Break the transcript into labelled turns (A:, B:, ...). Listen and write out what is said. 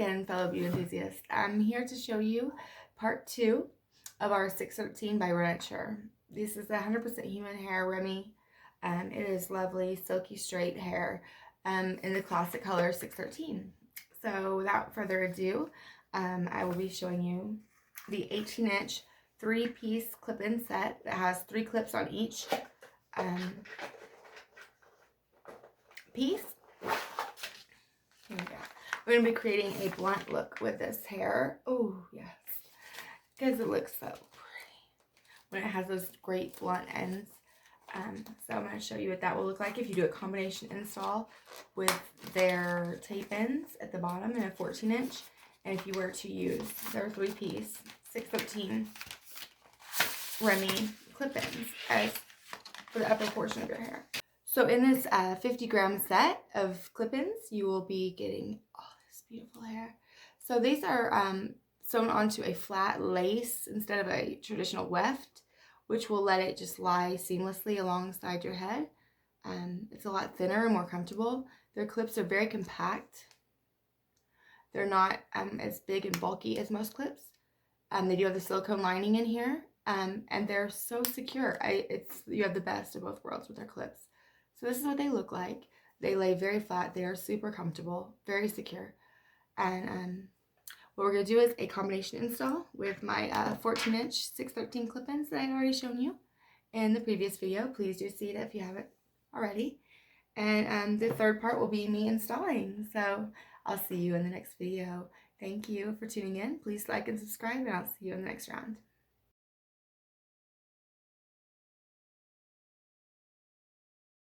A: again, fellow beauty enthusiasts. I'm here to show you part 2 of our 613 by Runature. This is 100% human hair, Remy. It is lovely, silky, straight hair in the classic color 613. So without further ado, I will be showing you the 18-inch 3-piece clip-in set that has 3 clips on each piece. Here we go. We're going to be creating a blunt look with this hair. Oh, yes. Because it looks so pretty when it has those great blunt ends. So I'm going to show you what that will look like if you do a combination install with their tape ends at the bottom in a 14-inch. And if you were to use their 3-piece 613 Remy clip-ins as for the upper portion of your hair. So in this 50-gram set of clip-ins, you will be getting all this beautiful hair. So these are sewn onto a flat lace instead of a traditional weft, which will let it just lie seamlessly alongside your head. It's a lot thinner and more comfortable. Their clips are very compact. They're not as big and bulky as most clips. They do have the silicone lining in here, and they're so secure. You have the best of both worlds with their clips. So this is what they look like. They lay very flat. They are super comfortable, very secure. And what we're going to do is a combination install with my 14-inch 613 clip-ins that I've already shown you in the previous video. Please do see it if you haven't already. And the third part will be me installing. So I'll see you in the next video. Thank you for tuning in. Please like and subscribe, and I'll see you in the next round.